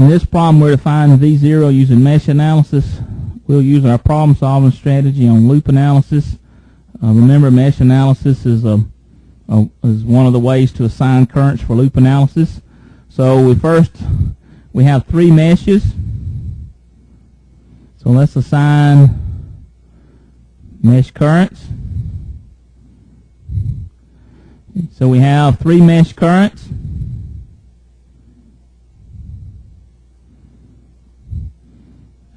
In this problem, we're to find V0 using mesh analysis. We'll use our problem-solving strategy on loop analysis. Remember, mesh analysis is one of the ways to assign currents for loop analysis. So we have three meshes. So let's assign mesh currents. So we have three mesh currents.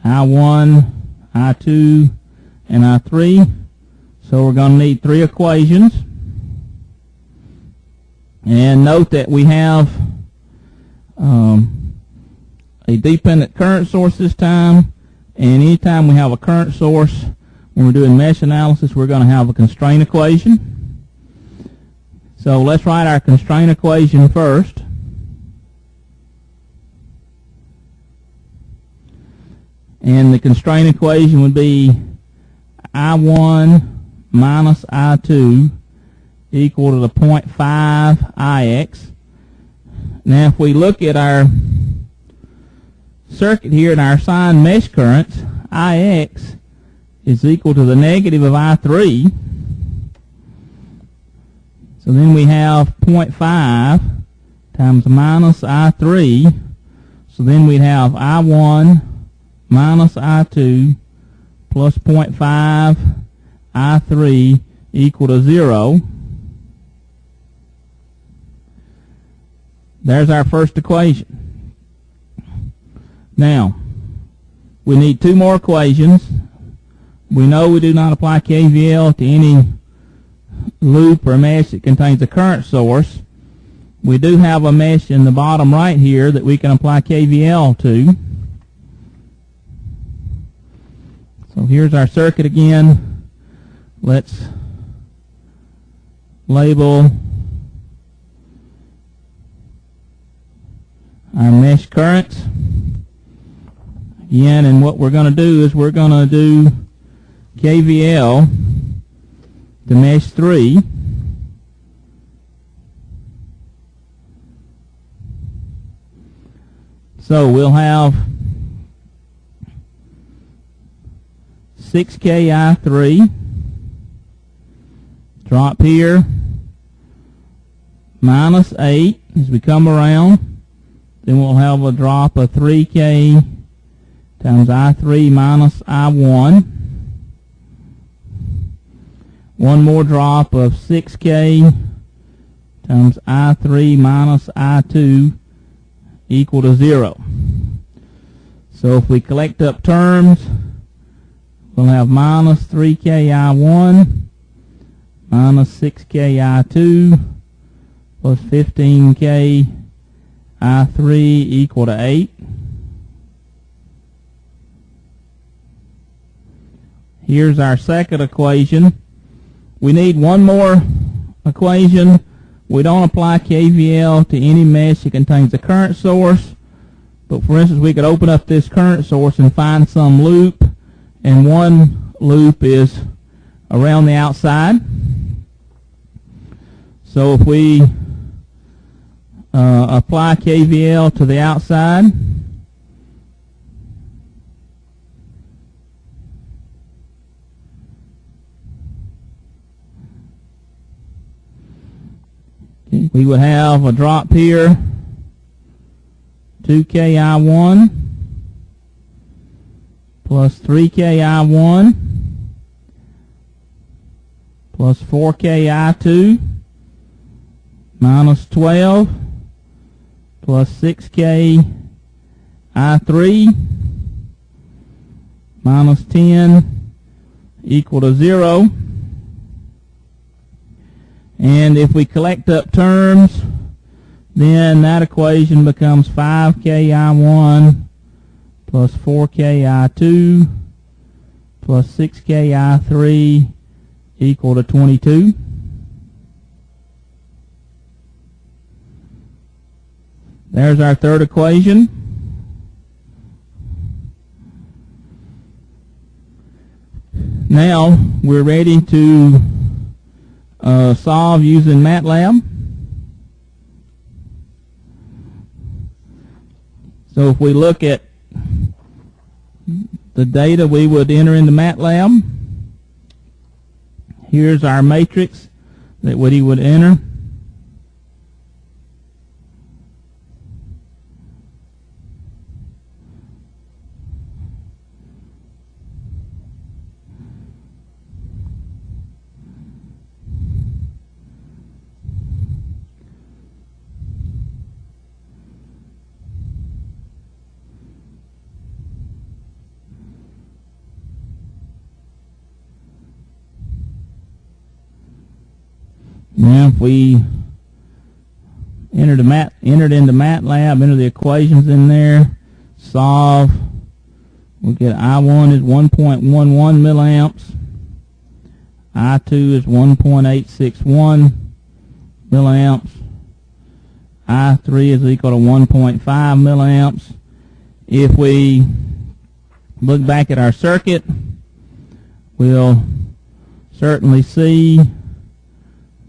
I1, I2, and I3. So we're going to need three equations. And note that we have a dependent current source this time. And anytime we have a current source, when we're doing mesh analysis, we're going to have a constraint equation. So let's write our constraint equation first. And the constraint equation would be I1 minus I2 equal to the 0.5 Ix. Now if we look at our circuit here in our assigned mesh currents, Ix is equal to the negative of I3. So then we have 0.5 times minus I3. So then we'd have I1 minus I2 plus 0.5 I3 equal to 0. There's our first equation. Now, we need two more equations. We know we do not apply KVL to any loop or mesh that contains a current source. We do have a mesh in the bottom right here that we can apply KVL to. So here's our circuit again. Let's label our mesh currents. Again, and what we're going to do is we're going to do KVL to mesh 3. So we'll have 6KI3, drop here, minus 8 as we come around. Then we'll have a drop of 3K times I3 minus I1. One more drop of 6K times I3 minus I2 equal to 0. So if we collect up terms, we'll have minus 3KI1 minus 6KI2 plus 15KI3 equal to 8. Here's our second equation. We need one more equation. We don't apply KVL to any mesh that contains a current source. But for instance, we could open up this current source and find some loop. And one loop is around the outside. So if we apply KVL to the outside, we would have a drop here, 2KI1 plus 3KI1 plus 4KI2 minus 12 plus 6KI3 minus 10 equal to 0. And if we collect up terms, then that equation becomes 5KI1 plus 4KI2 plus 6KI3 equal to 22. There's our third equation. Now we're ready to solve using MATLAB. So if we look at the data we would enter into MATLAB, here's our matrix that he would enter. Now if we entered into MATLAB, enter the equations in there, solve, we'll get I1 is 1.11 milliamps, I2 is 1.861 milliamps, I3 is equal to 1.5 milliamps. If we look back at our circuit, we'll certainly see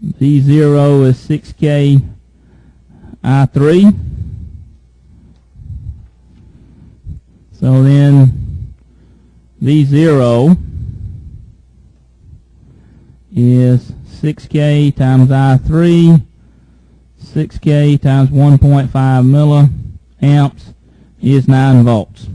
V0 is 6K I3. So then V0 is 6K times I3. 6K times 1.5 milliamps is 9 volts.